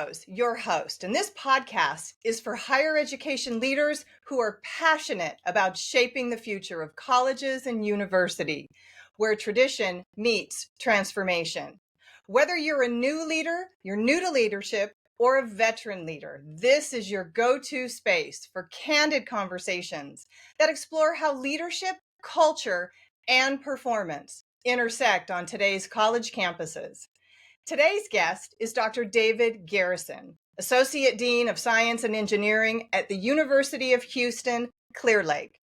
Rose, your host, and this podcast is for higher education leaders who are passionate about shaping the future of colleges and university, where tradition meets transformation. Whether you're a new leader, you're new to leadership, or a veteran leader, this is your go-to space for candid conversations that explore how leadership, culture, and performance intersect on today's college campuses. Today's guest is Dr. David Garrison, Associate Dean of Science and Engineering at the University of Houston, Clear Lake.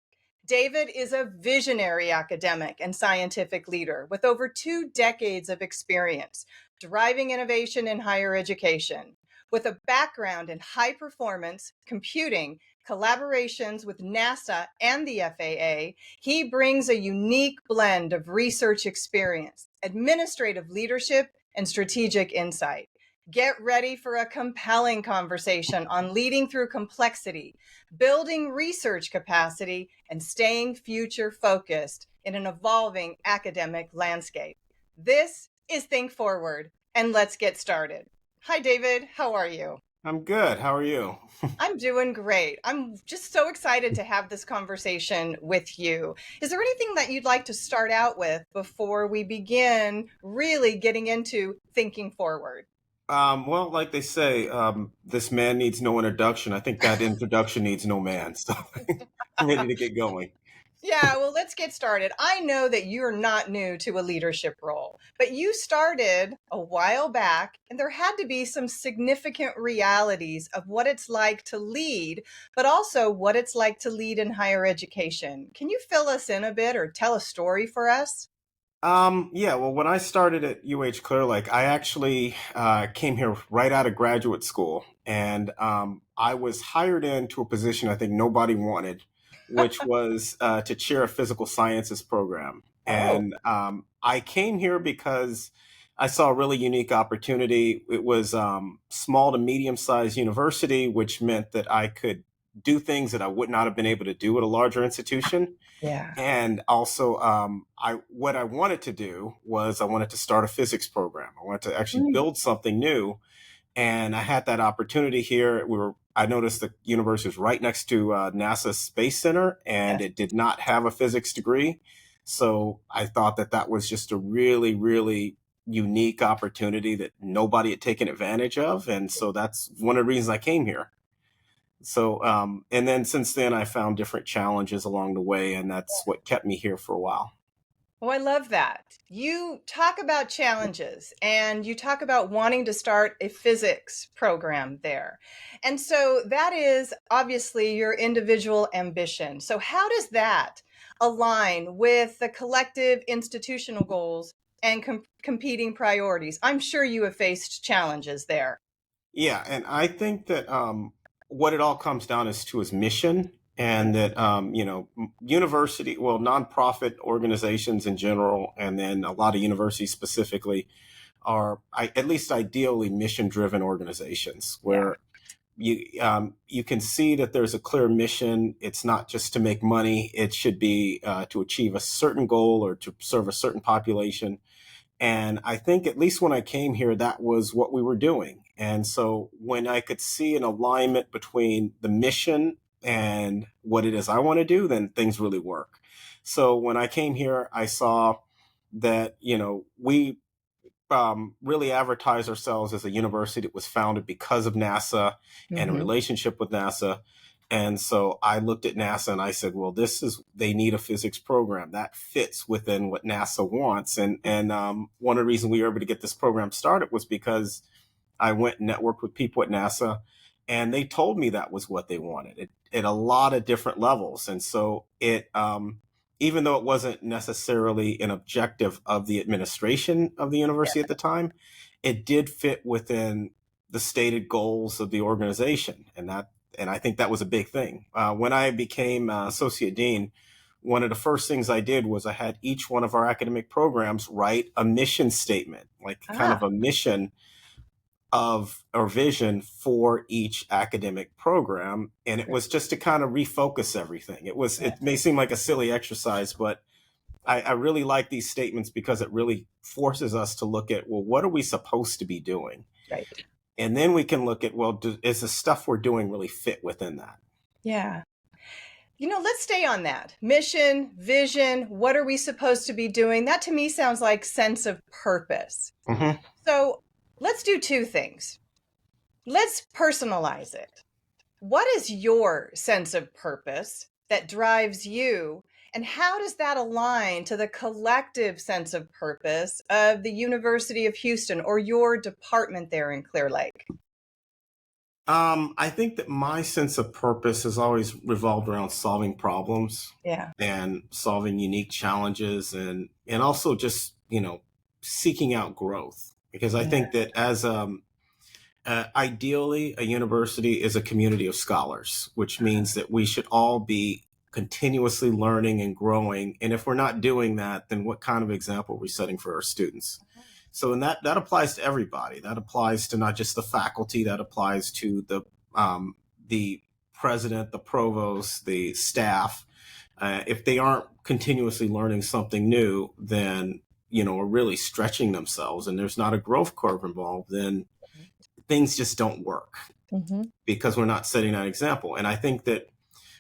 David is a visionary academic and scientific leader with over 2 decades of experience driving innovation in higher education. With a background in high performance computing, collaborations with NASA and the FAA, he brings a unique blend of research experience, administrative leadership, and strategic insight. Get ready for a compelling conversation on leading through complexity, building research capacity, and staying future focused in an evolving academic landscape. This is Think Forward, and let's get started. Hi, David. How are you? I'm good. How are you? I'm doing great. I'm just so excited to have this conversation with you. Is there anything that you'd like to start out with before we begin really getting into thinking forward? Well, like they say, this man needs no introduction. I think that introduction needs no man. So I'm ready to get going. Yeah, well, let's get started. I know that you're not new to a leadership role, but you started a while back, and there had to be some significant realities of what it's like to lead, but also what it's like to lead in higher education. Can you fill us in a bit or tell a story for us? Yeah, well, when I started at UH Clear Lake, I actually came here right out of graduate school, and I was hired into a position I think nobody wanted, which was to chair a physical sciences program. Oh, And I came here because I saw a really unique opportunity. It was small to medium-sized university, which meant that I could do things that I would not have been able to do at a larger institution. yeah. And also, what I wanted to do was I wanted to start a physics program. I wanted to actually Mm, build something new, and I had that opportunity here. I noticed the university was right next to NASA Space Center, and yes. it did not have a physics degree. So I thought that that was just a really, really unique opportunity that nobody had taken advantage of, and so that's one of the reasons I came here. So, and then since then, I found different challenges along the way, and that's what kept me here for a while. Oh, I love that. You talk about challenges and you talk about wanting to start a physics program there. And so that is obviously your individual ambition. So, how does that align with the collective institutional goals and competing priorities? I'm sure you have faced challenges there. Yeah, and I think that what it all comes down is to his mission, and that university, well, nonprofit organizations in general, and then a lot of universities specifically, at least ideally mission-driven organizations Yeah. where you can see that there's a clear mission. It's not just to make money. It should be to achieve a certain goal or to serve a certain population. And I think at least when I came here, that was what we were doing. And so when I could see an alignment between the mission and what it is I want to do, then things really work. So when I came here, I saw that, we really advertise ourselves as a university that was founded because of NASA and a Hmm. relationship with NASA. And so I looked at NASA and I said, well, they need a physics program that fits within what NASA wants. And one of the reasons we were able to get this program started was because I went and networked with people at NASA, and they told me that was what they wanted at a lot of different levels. And so even though it wasn't necessarily an objective of the administration of the university at the time, it did fit within the stated goals of the organization. And I think that was a big thing. When I became associate dean, one of the first things I did was I had each one of our academic programs write a mission statement, like kind Ah, of a mission of or vision for each academic program. And it great. was just to kind of refocus everything. It may Yes. seem like a silly exercise, but I really like these statements because it really forces us to look at, well, what are we supposed to be doing? Right. And then we can look at, well, is the stuff we're doing really fit within that? Yeah. Let's stay on that. Mission, vision, what are we supposed to be doing? That to me sounds like sense of purpose. Mm-hmm. So let's do two things. Let's personalize it. What is your sense of purpose that drives you? And how does that align to the collective sense of purpose of the University of Houston or your department there in Clear Lake? I think that my sense of purpose has always revolved around solving problems Yeah. and solving unique challenges and also just, seeking out growth. Because I think that as ideally, a university is a community of scholars, which means that we should all be continuously learning and growing. And if we're not doing that, then what kind of example are we setting for our students? So, and that applies to everybody. That applies to not just the faculty. That applies to the president, the provost, the staff. If they aren't continuously learning something new, then are really stretching themselves, and there's not a growth curve involved, then things just don't work because we're not setting that example. And I think that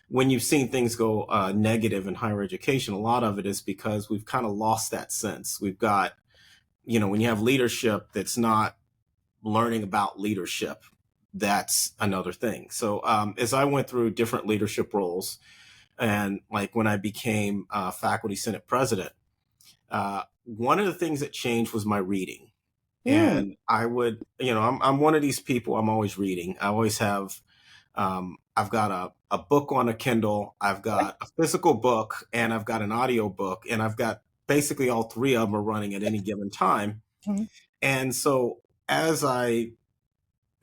when you've seen things go negative in higher education, a lot of it is because we've kind of lost that sense. We've got, when you have leadership that's not learning about leadership, that's another thing. So as I went through different leadership roles, and like when I became faculty senate president, one of the things that changed was my reading. And I would, I'm one of these people, I'm always reading. I always have, I've got a book on a Kindle, I've got a physical book, and I've got an audio book, and I've got basically all three of them are running at any given time. And so as I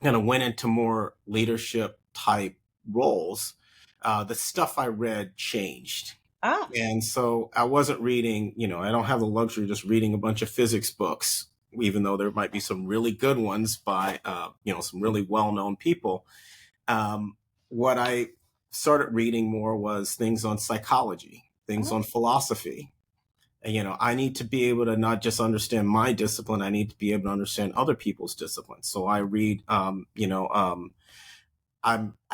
kind of went into more leadership type roles, the stuff I read changed. And so I wasn't reading, I don't have the luxury of just reading a bunch of physics books, even though there might be some really good ones by, some really well-known people. What I started reading more was things on psychology, things on philosophy. And, I need to be able to not just understand my discipline, I need to be able to understand other people's disciplines. So I read, I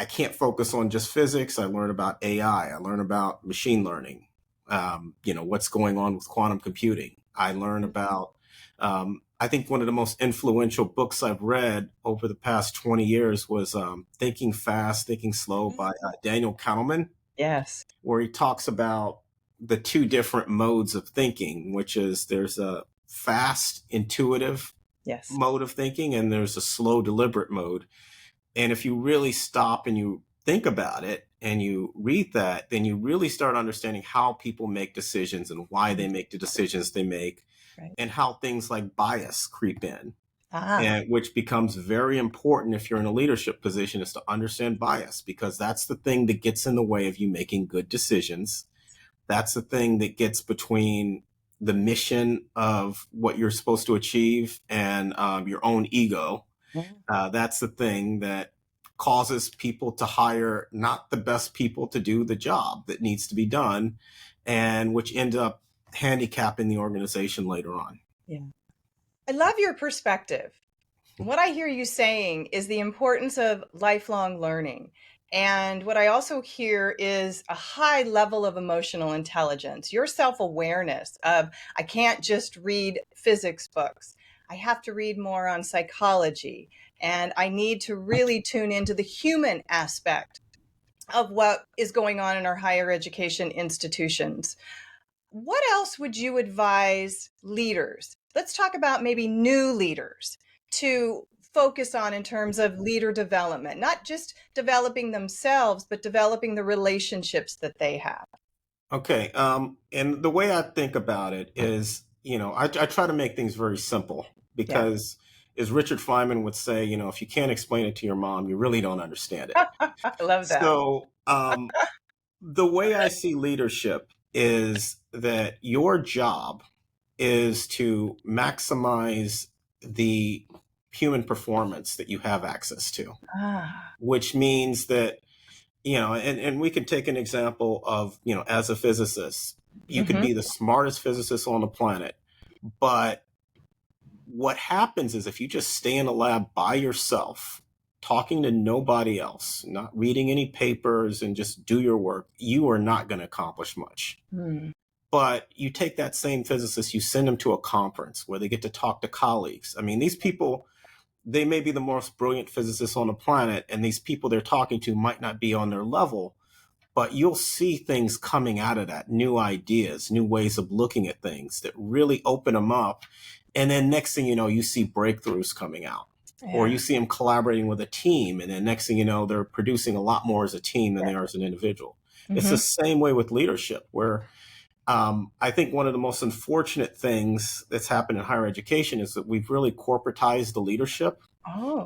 can't focus on just physics. I learn about AI. I learn about machine learning. What's going on with quantum computing. I learn about, I think one of the most influential books I've read over the past 20 years was Thinking Fast, Thinking Slow by Daniel Kahneman. Yes. Where he talks about the two different modes of thinking, which is there's a fast, intuitive mode of thinking, and there's a slow, deliberate mode. And if you really stop and you think about it and you read that, then you really start understanding how people make decisions and why they make the decisions they make, and how things like bias creep in, and which becomes very important if you're in a leadership position, is to understand bias, because that's the thing that gets in the way of you making good decisions. That's the thing that gets between the mission of what you're supposed to achieve and your own ego. That's the thing that causes people to hire not the best people to do the job that needs to be done, and which end up handicapping the organization later on. Yeah. I love your perspective. What I hear you saying is the importance of lifelong learning. And what I also hear is a high level of emotional intelligence, your self-awareness of, I can't just read physics books. I have to read more on psychology, and I need to really tune into the human aspect of what is going on in our higher education institutions. What else would you advise leaders? Let's talk about maybe new leaders to focus on in terms of leader development, not just developing themselves, but developing the relationships that they have. Okay. And the way I think about it is, I try to make things very simple, because as Richard Feynman would say, if you can't explain it to your mom, you really don't understand it. I love that. So the way I see leadership is that your job is to maximize the human performance that you have access to, which means that, and we can take an example of, as a physicist, you could be the smartest physicist on the planet, but what happens is if you just stay in a lab by yourself, talking to nobody else, not reading any papers and just do your work, you are not going to accomplish much. Mm. But you take that same physicist, you send them to a conference where they get to talk to colleagues. I mean, these people, they may be the most brilliant physicists on the planet, and these people they're talking to might not be on their level, but you'll see things coming out of that, new ideas, new ways of looking at things that really open them up. And then next thing you know, you see breakthroughs coming out. Or you see them collaborating with a team, and then next thing you know, they're producing a lot more as a team than they are as an individual. It's the same way with leadership, where I think one of the most unfortunate things that's happened in higher education is that we've really corporatized the leadership,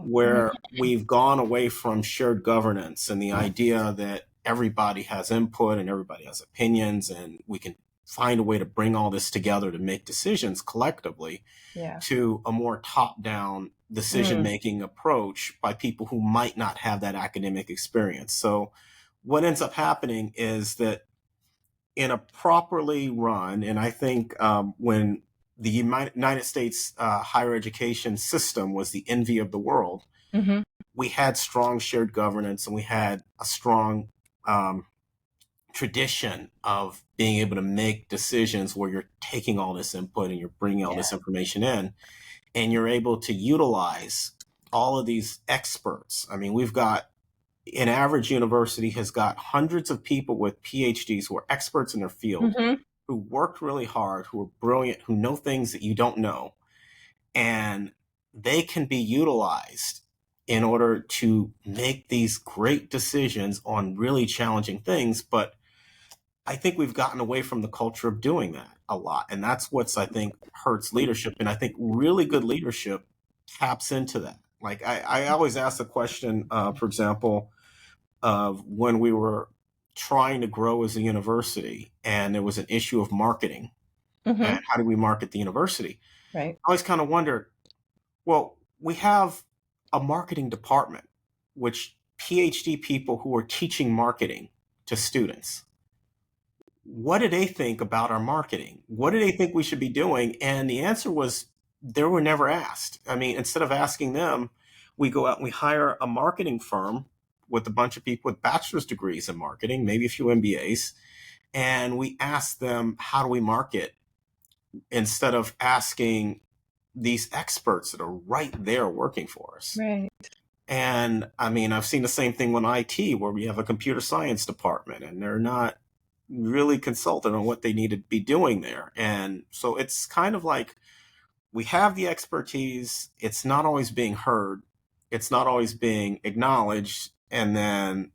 where we've gone away from shared governance and the idea that everybody has input and everybody has opinions, and we can find a way to bring all this together to make decisions collectively, to a more top-down decision-making approach by people who might not have that academic experience. So what ends up happening is that in a properly run, and I think when the United States higher education system was the envy of the world, we had strong shared governance, and we had a strong tradition of being able to make decisions where you're taking all this input and you're bringing all this information in, and you're able to utilize all of these experts. I mean, we've got an average university has got hundreds of people with PhDs who are experts in their field, who worked really hard, who are brilliant, who know things that you don't know, and they can be utilized in order to make these great decisions on really challenging things. But I think we've gotten away from the culture of doing that a lot. And that's what's, I think, hurts leadership. And I think really good leadership taps into that. Like I always ask the question, for example, of when we were trying to grow as a university and there was an issue of marketing and how do we market the university? I always kind of wondered, well, we have a marketing department, which PhD people who are teaching marketing to students. What do they think about our marketing? What do they think we should be doing? And the answer was they were never asked. I mean, instead of asking them, we go out and we hire a marketing firm with a bunch of people with bachelor's degrees in marketing, maybe a few MBAs, and we ask them, how do we market? Instead of asking these experts that are right there working for us. And I mean, I've seen the same thing with IT, where we have a computer science department and they're not really consulted on what they need to be doing there. And so it's kind of like we have the expertise, it's not always being heard, it's not always being acknowledged, and then,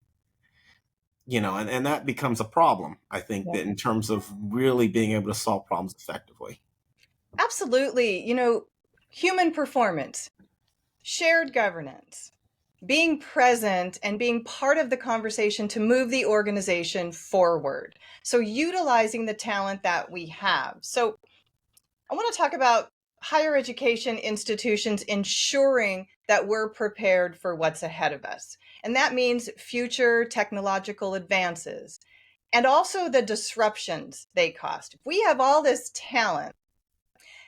you know, and that becomes a problem, I think, that in terms of really being able to solve problems effectively. Absolutely. You know, human performance, shared governance, being present and being part of the conversation to move the organization forward. So utilizing the talent that we have. So I want to talk about higher education institutions ensuring that we're prepared for what's ahead of us. And that means future technological advances and also the disruptions they cost. If we have all this talent,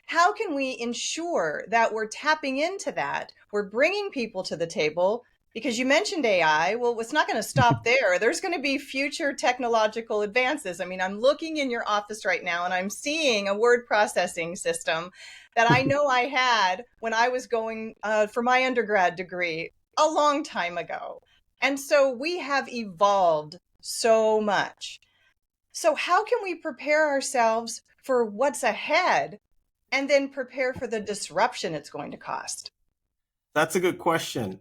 how can we ensure that we're tapping into that? We're bringing people to the table, because you mentioned AI. Well, it's not going to stop there. There's going to be future technological advances. I mean, I'm looking in your office right now and I'm seeing a word processing system that I know I had when I was going for my undergrad degree a long time ago. And so we have evolved so much. So how can we prepare ourselves for what's ahead and then prepare for the disruption it's going to cost? That's a good question.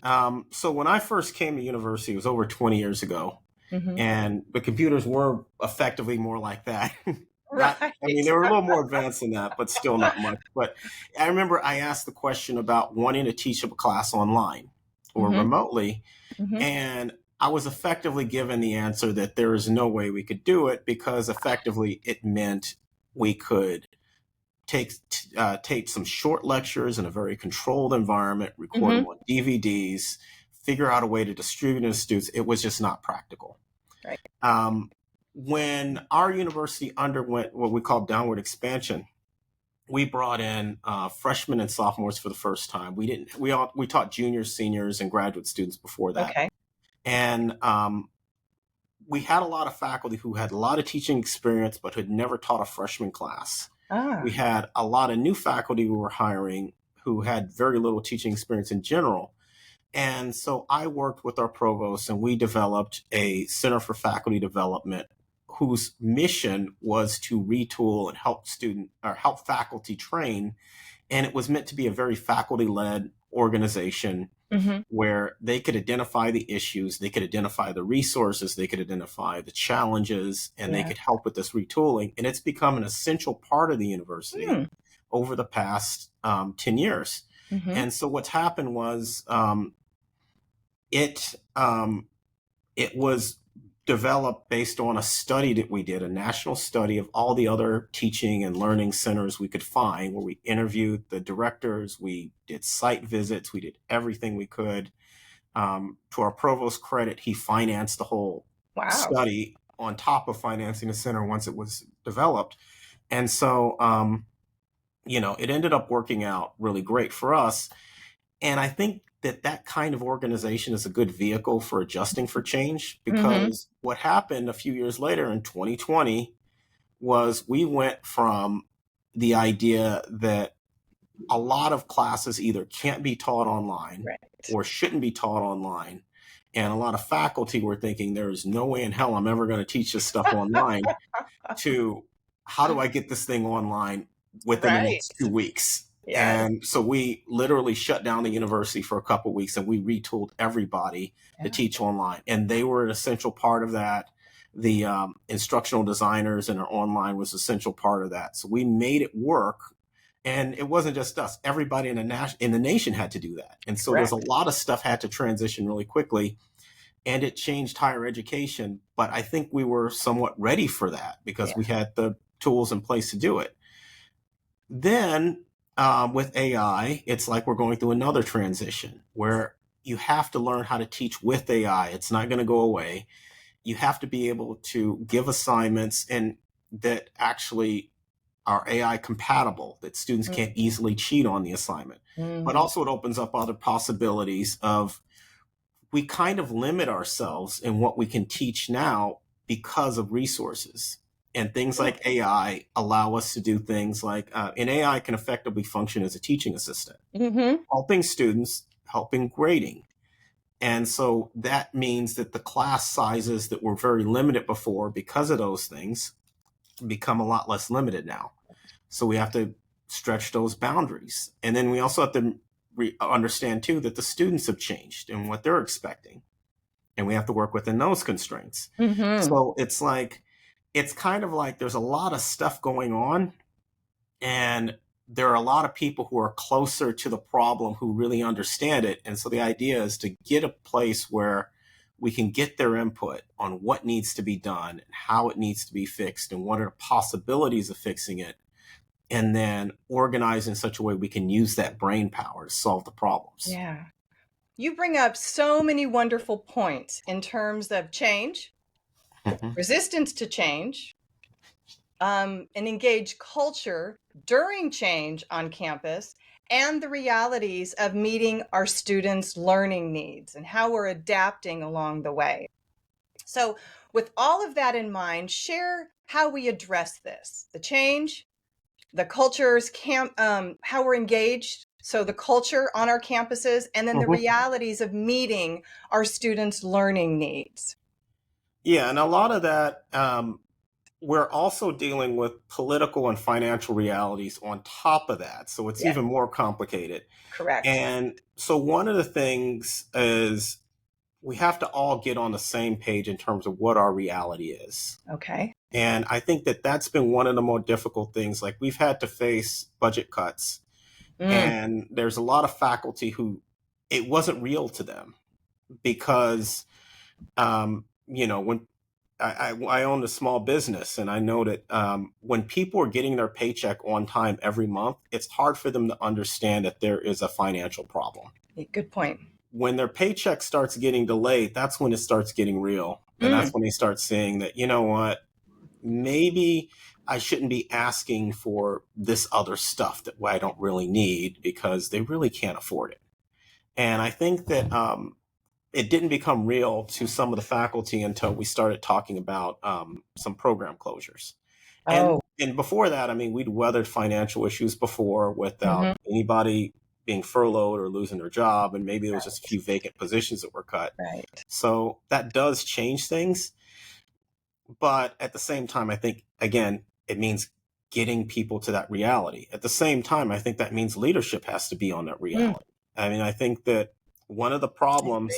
So when I first came to university, it was over 20 years ago, and the computers were effectively more like that. I mean, they were a little more advanced than that, but still not much. But I remember I asked the question about wanting to teach a class online or remotely, and I was effectively given the answer that there is no way we could do it, because effectively it meant we could tape some short lectures in a very controlled environment, record them on DVDs, figure out a way to distribute them to students. It was just not practical. When our university underwent what we call downward expansion, we brought in freshmen and sophomores for the first time. We taught juniors, seniors, and graduate students before that. Okay. And we had a lot of faculty who had a lot of teaching experience but had never taught a freshman class. We had a lot of new faculty we were hiring who had very little teaching experience in general. And so I worked with our provost, and we developed a Center for Faculty Development whose mission was to retool and help faculty train. And it was meant to be a very faculty-led organization where they could identify the issues, they could identify the resources, they could identify the challenges, and they could help with this retooling. And it's become an essential part of the university over the past 10 years. And so what's happened was it was developed based on a study that we did, a national study of all the other teaching and learning centers we could find, where we interviewed the directors, we did site visits, we did everything we could. To our provost's credit, he financed the whole study on top of financing the center once it was developed. And so, it ended up working out really great for us. And I think that kind of organization is a good vehicle for adjusting for change, because what happened a few years later in 2020 was we went from the idea that a lot of classes either can't be taught online or shouldn't be taught online. And a lot of faculty were thinking there's no way in hell I'm ever going to teach this stuff online to how do I get this thing online within the next 2 weeks? And so we literally shut down the university for a couple of weeks, and we retooled everybody to teach online. And they were an essential part of that. The instructional designers and our online was an essential part of that. So we made it work. And it wasn't just us. Everybody in the nation had to do that. And so there's a lot of stuff had to transition really quickly. And it changed higher education. But I think we were somewhat ready for that because we had the tools in place to do it. Then with AI, it's like we're going through another transition where you have to learn how to teach with AI. It's not going to go away. You have to be able to give assignments and that actually are AI compatible, that students can't easily cheat on the assignment. But also it opens up other possibilities of we kind of limit ourselves in what we can teach now because of resources. And things like AI allow us to do things like, and AI can effectively function as a teaching assistant, helping students, helping grading. And so that means that the class sizes that were very limited before because of those things become a lot less limited now. So we have to stretch those boundaries. And then we also have to understand, too, that the students have changed and what they're expecting. And we have to work within those constraints. So it's kind of like there's a lot of stuff going on, and there are a lot of people who are closer to the problem who really understand it. And so the idea is to get a place where we can get their input on what needs to be done and how it needs to be fixed and what are the possibilities of fixing it, and then organize in such a way we can use that brain power to solve the problems. Yeah. You bring up so many wonderful points in terms of change, resistance to change, an engaged culture during change on campus, and the realities of meeting our students' learning needs and how we're adapting along the way. So with all of that in mind, share how we address this, the change, the cultures, how we're engaged, so the culture on our campuses, and then the realities of meeting our students' learning needs. Yeah, and a lot of that, we're also dealing with political and financial realities on top of that. So it's even more complicated. Correct. And so one of the things is we have to all get on the same page in terms of what our reality is. Okay. And I think that that's been one of the more difficult things. Like we've had to face budget cuts, and there's a lot of faculty who it wasn't real to them because, when I own a small business, and I know that when people are getting their paycheck on time every month, it's hard for them to understand that there is a financial problem. Good point. When their paycheck starts getting delayed, that's when it starts getting real. And that's when they start saying that, you know what, maybe I shouldn't be asking for this other stuff that I don't really need because they really can't afford it. And I think that it didn't become real to some of the faculty until we started talking about some program closures. Oh. And before that, I mean, we'd weathered financial issues before without Mhm. anybody being furloughed or losing their job, and maybe there was just a few vacant positions that were cut. Right. So that does change things. But at the same time, I think, again, it means getting people to that reality. At the same time, I think that means leadership has to be on that reality. I mean, I think that one of the problems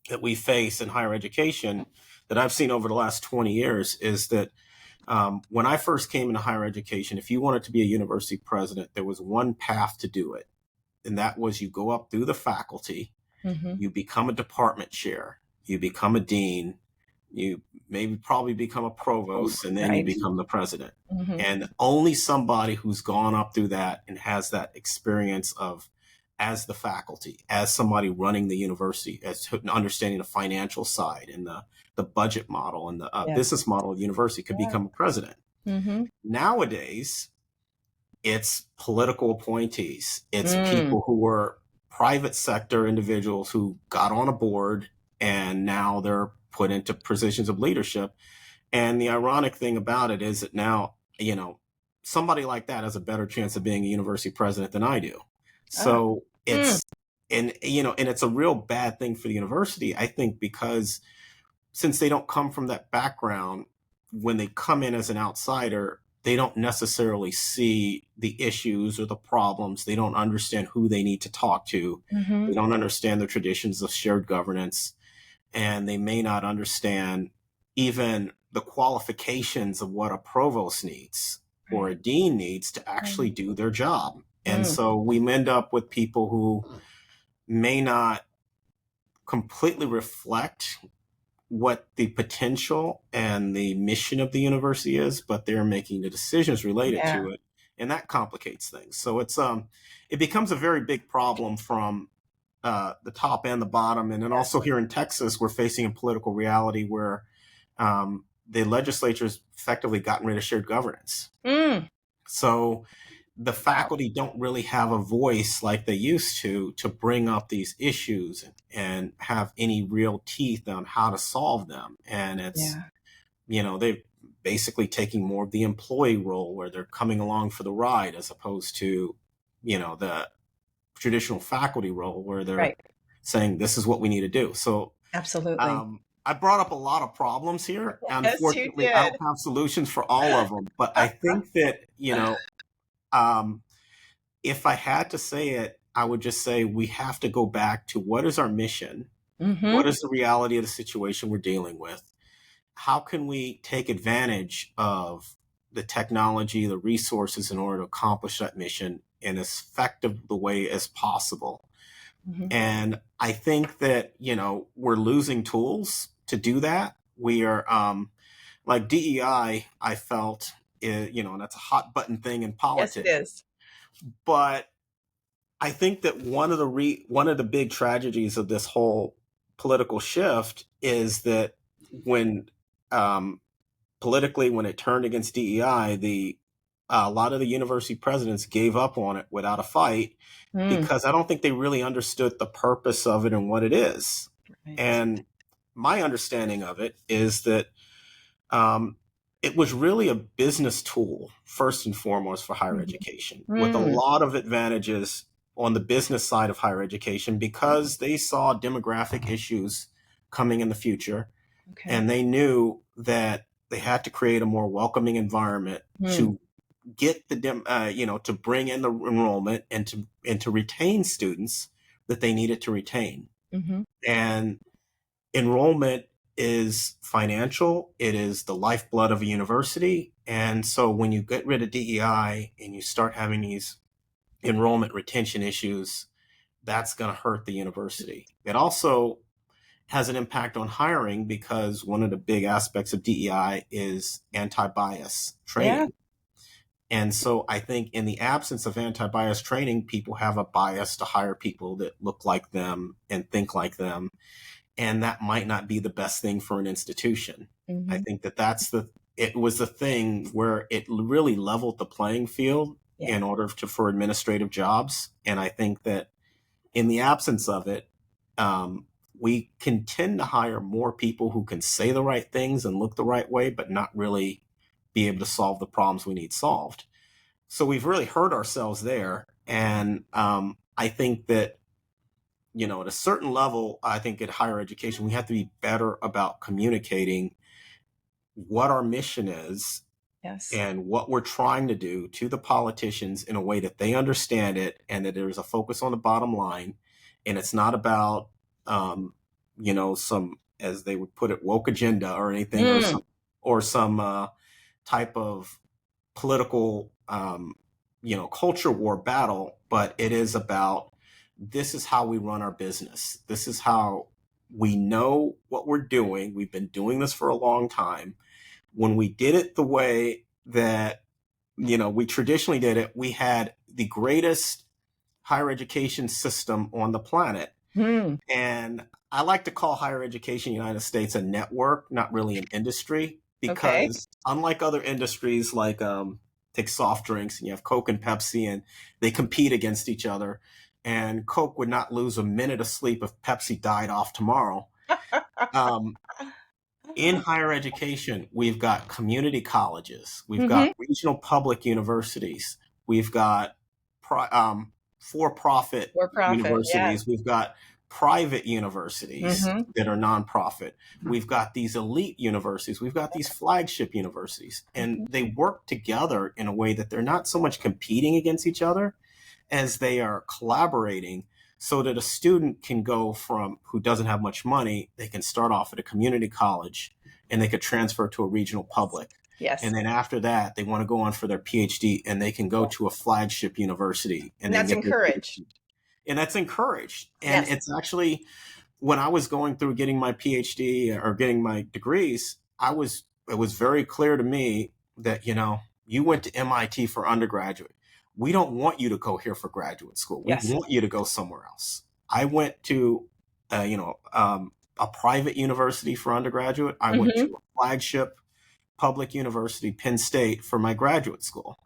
that we face in higher education that I've seen over the last 20 years is that when I first came into higher education, if you wanted to be a university president, there was one path to do it. And that was you go up through the faculty, Mm-hmm. you become a department chair, you become a dean, you maybe probably become a provost, and then you Right. become the president. Mm-hmm. And only somebody who's gone up through that and has that experience of as the faculty, as somebody running the university, as understanding the financial side and the budget model and the Yes. business model of the university could become a president. Mm-hmm. Nowadays, it's political appointees. It's people who were private sector individuals who got on a board and now they're put into positions of leadership. And the ironic thing about it is that now, you know, somebody like that has a better chance of being a university president than I do. So it's, and, you know, and it's a real bad thing for the university, I think, because since they don't come from that background, when they come in as an outsider, they don't necessarily see the issues or the problems. They don't understand who they need to talk to. Mm-hmm. They don't understand the traditions of shared governance. And they may not understand even the qualifications of what a provost needs or a dean needs to actually do their job. And so we end up with people who may not completely reflect what the potential and the mission of the university is, but they're making the decisions related to it. And that complicates things. So it's it becomes a very big problem from the top and the bottom. And then also here in Texas, we're facing a political reality where the legislature's effectively gotten rid of shared governance. So the faculty don't really have a voice like they used to bring up these issues and have any real teeth on how to solve them. And it's, you know, they're basically taking more of the employee role where they're coming along for the ride as opposed to, you know, the traditional faculty role where they're saying, this is what we need to do. So absolutely. I brought up a lot of problems here. Yes, unfortunately, you did. I don't have solutions for all of them, but I think that, you know, if I had to say it, I would just say we have to go back to what is our mission? What is the reality of the situation we're dealing with? How can we take advantage of the technology, the resources in order to accomplish that mission in as effective the way as possible? And I think that, you know, we're losing tools to do that. We are like DEI, I felt, you know, and that's a hot button thing in politics. Yes, it is. But I think that one of the big tragedies of this whole political shift is that when politically, when it turned against DEI, a lot of the university presidents gave up on it without a fight because I don't think they really understood the purpose of it and what it is. And my understanding of it is that it was really a business tool, first and foremost, for higher education, with a lot of advantages on the business side of higher education because they saw demographic issues coming in the future. And they knew that they had to create a more welcoming environment to get the, you know, to bring in the enrollment and to retain students that they needed to retain. And enrollment is financial. It is the lifeblood of a university. And so when you get rid of DEI and you start having these enrollment retention issues, that's going to hurt the university. It also has an impact on hiring because one of the big aspects of DEI is anti-bias training. And so I think in the absence of anti-bias training, people have a bias to hire people that look like them and think like them. And that might not be the best thing for an institution. I think that that's it was a thing where it really leveled the playing field in order for administrative jobs. And I think that in the absence of it, we can tend to hire more people who can say the right things and look the right way, but not really be able to solve the problems we need solved. So we've really hurt ourselves there. And I think that, at a certain level, I think at higher education, we have to be better about communicating what our mission is. Yes. And what we're trying to do to the politicians in a way that they understand it, and that there's a focus on the bottom line. And it's not about, some, as they would put it, woke agenda or anything, or some type of political, culture war battle. But it is about, this is how we run our business. This is how we know what we're doing. We've been doing this for a long time. When we did it the way that, we traditionally did it, we had the greatest higher education system on the planet. And I like to call higher education in the United States a network, not really an industry, because unlike other industries, like take soft drinks, and you have Coke and Pepsi, and they compete against each other. And Coke would not lose a minute of sleep if Pepsi died off tomorrow. In higher education, we've got community colleges, we've got regional public universities, we've got for-profit universities, we've got private universities that are nonprofit, we've got these elite universities, we've got these flagship universities, and they work together in a way that they're not so much competing against each other as they are collaborating, so that a student can go from, who doesn't have much money, they can start off at a community college and they could transfer to a regional public. Yes. And then after that, they want to go on for their PhD and they can go to a flagship university. And that's encouraged. And that's encouraged. And it's actually, when I was going through getting my PhD or getting my degrees, it was very clear to me that, you went to MIT for undergraduate. We don't want you to go here for graduate school. We want you to go somewhere else. I went to, a private university for undergraduate. I went to a flagship public university, Penn State, for my graduate school.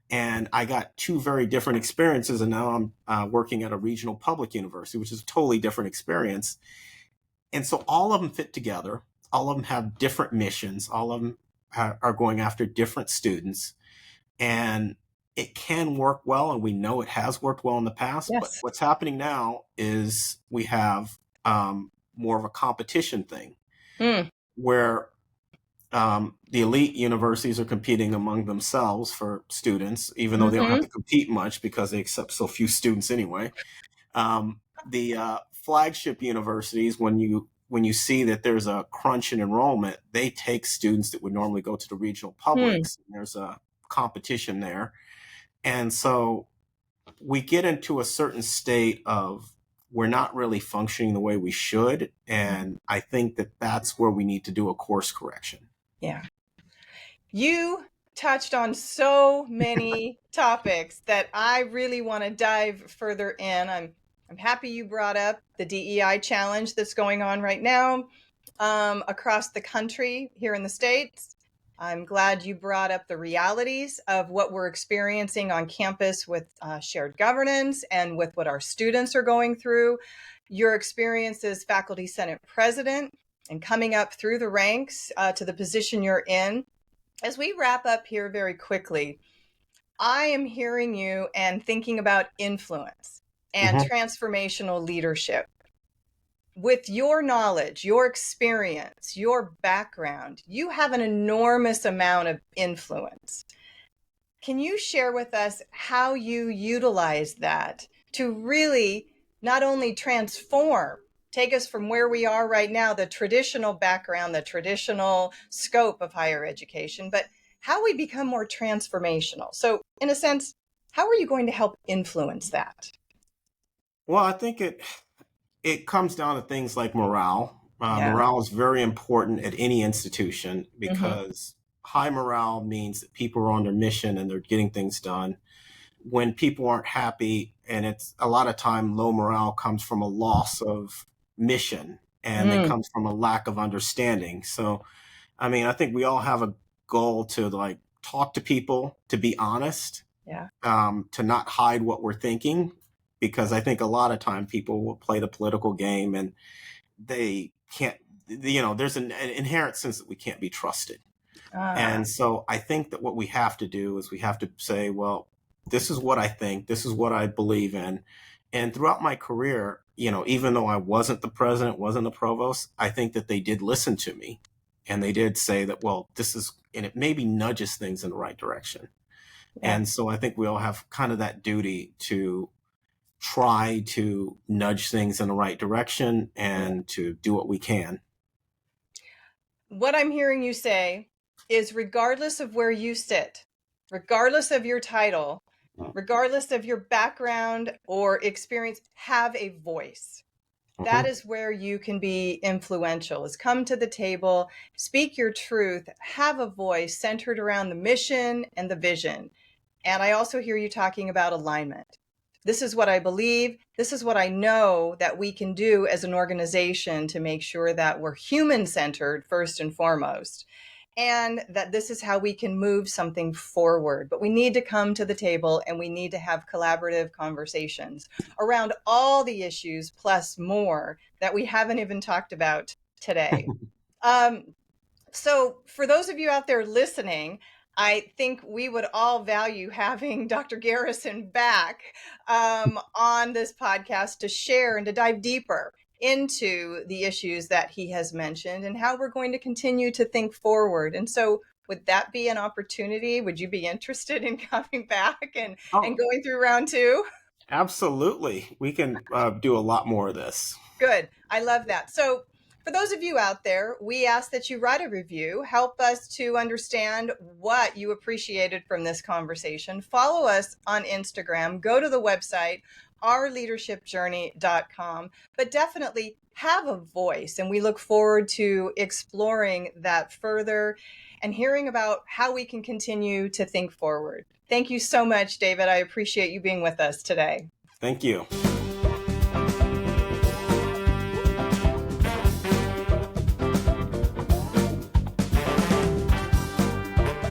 And I got two very different experiences. And now I'm working at a regional public university, which is a totally different experience. And so all of them fit together. All of them have different missions. All of them are going after different students. And it can work well, and we know it has worked well in the past. But what's happening now is we have more of a competition thing, where the elite universities are competing among themselves for students, even though they don't have to compete much because they accept so few students anyway. The flagship universities, when you see that there's a crunch in enrollment, they take students that would normally go to the regional publics. And there's a competition there. And so we get into a certain state of, we're not really functioning the way we should. And I think that that's where we need to do a course correction. Yeah. You touched on so many topics that I really want to dive further in. I'm happy you brought up the DEI challenge that's going on right now across the country here in the States. I'm glad you brought up the realities of what we're experiencing on campus with shared governance and with what our students are going through. Your experience as Faculty Senate President and coming up through the ranks to the position you're in. As we wrap up here very quickly, I am hearing you and thinking about influence and transformational leadership. With your knowledge, your experience, your background, you have an enormous amount of influence. Can you share with us how you utilize that to really not only transform, take us from where we are right now, the traditional background, the traditional scope of higher education, but how we become more transformational? So in a sense, how are you going to help influence that? Well, I think it comes down to things like morale. Morale is very important at any institution, because high morale means that people are on their mission and they're getting things done. When people aren't happy, and it's a lot of time, low morale comes from a loss of mission, and it comes from a lack of understanding. So, I mean, I think we all have a goal to like talk to people, to be honest, Yeah. to not hide what we're thinking, because I think a lot of time people will play the political game and they can't, there's an inherent sense that we can't be trusted. And so I think that what we have to do is we have to say, well, this is what I think, this is what I believe in. And throughout my career, even though I wasn't the president, wasn't the provost, I think that they did listen to me. And they did say that, well, this is, and it maybe nudges things in the right direction. Yeah. And so I think we all have kind of that duty to try to nudge things in the right direction and to do what we can. What I'm hearing you say is regardless of where you sit, regardless of your title, regardless of your background or experience, have a voice. That is where you can be influential, is come to the table, speak your truth, have a voice centered around the mission and the vision. And I also hear you talking about alignment. This is what I believe. This is what I know that we can do as an organization to make sure that we're human-centered first and foremost, and that this is how we can move something forward. But we need to come to the table and we need to have collaborative conversations around all the issues plus more that we haven't even talked about today. So for those of you out there listening, I think we would all value having Dr. Garrison back on this podcast to share and to dive deeper into the issues that he has mentioned and how we're going to continue to think forward. And so would that be an opportunity? Would you be interested in coming back and going through round two? Absolutely. We can do a lot more of this. Good. I love that. So for those of you out there, we ask that you write a review, help us to understand what you appreciated from this conversation. Follow us on Instagram, go to the website, ourleadershipjourney.com, but definitely have a voice. And we look forward to exploring that further and hearing about how we can continue to think forward. Thank you so much, David. I appreciate you being with us today. Thank you.